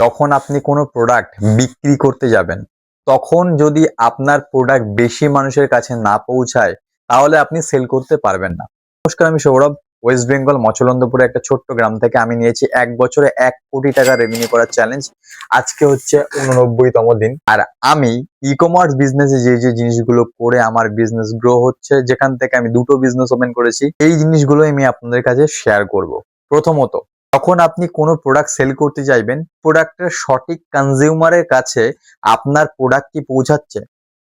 যখন আপনি কোনো প্রোডাক্ট বিক্রি করতে যাবেন, তখন যদি আপনার প্রোডাক্ট বেশি মানুষের কাছে না পৌঁছায়, তাহলে আপনি সেল করতে পারবেন না। নমস্কার, আমি সৌরভ। ওয়েস্ট বেঙ্গল মচলন্দপুরে একটা ছোট্ট গ্রাম থেকে আমি নিয়েছি 1 বছরে 1 কোটি টাকা রেভিনিউ করার চ্যালেঞ্জ। আজকে হচ্ছে 89তম দিন। আর আমি ই কমার্স বিজনেসে যে জিনিসগুলো করে আমার বিজনেস গ্রো হচ্ছে, যেখান থেকে আমি 2টো বিজনেস ওপেন করেছি, এই জিনিসগুলো আমি আপনাদের কাছে শেয়ার করব। প্রথমত, যখন আপনি কোনো প্রোডাক্ট সেল করতে চাইবেন, প্রোডাক্টের সঠিক কনজিউমারের কাছে আপনার প্রোডাক্ট কি পৌঁছাচ্ছে?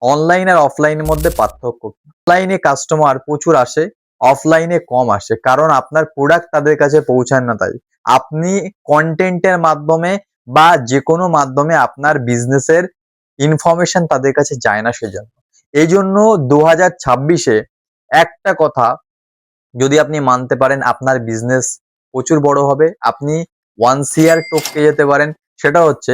অনলাইন আর অফলাইনের মধ্যে পার্থক্য কি? অনলাইনে কাস্টমার প্রচুর আসে, অফলাইনে কম আসে, কারণ আপনার প্রোডাক্ট তাদের কাছে পৌঁছায় না। তাই আপনি কন্টেন্টের মাধ্যমে বা যে কোনো মাধ্যমে আপনার বিজনেসের ইনফরমেশন তাদের কাছে যায় না। সেজন্য এই জন্য 2026-এ একটা কথা যদি আপনি মানতে পারেন, আপনার বিজনেস প্রচুর বড় হবে, আপনি 1 CR টপকে যেতে পারেন। সেটা হচ্ছে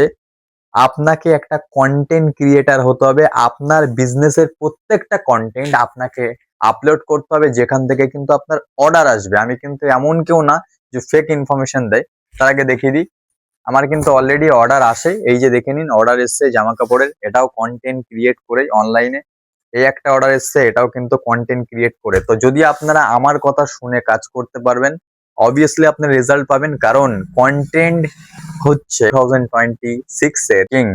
আপনাকে একটা কন্টেন্ট ক্রিয়েটার হতে হবে। আপনার বিজনেসের প্রত্যেকটা কন্টেন্ট আপনাকে আপলোড করতে হবে, যেখান থেকে কিন্তু আপনার অর্ডার আসবে। আমি কিন্তু এমন কেউ না যে ফেক ইনফরমেশন দেয়। তার আগে দেখিয়ে দিই, আমার কিন্তু অলরেডি অর্ডার আসে। এই যে দেখে নিন, অর্ডার এসছে জামা কাপড়ের, এটাও কন্টেন্ট ক্রিয়েট করে অনলাইনে। এই একটা অর্ডার এসছে, এটাও কিন্তু কন্টেন্ট ক্রিয়েট করে। তো যদি আপনারা আমার কথা শুনে কাজ করতে পারবেন, অবভিয়াসলি আপনি রেজাল্ট পাবেন, কারণ কন্টেন্ট হচ্ছে 2026-এর কিং।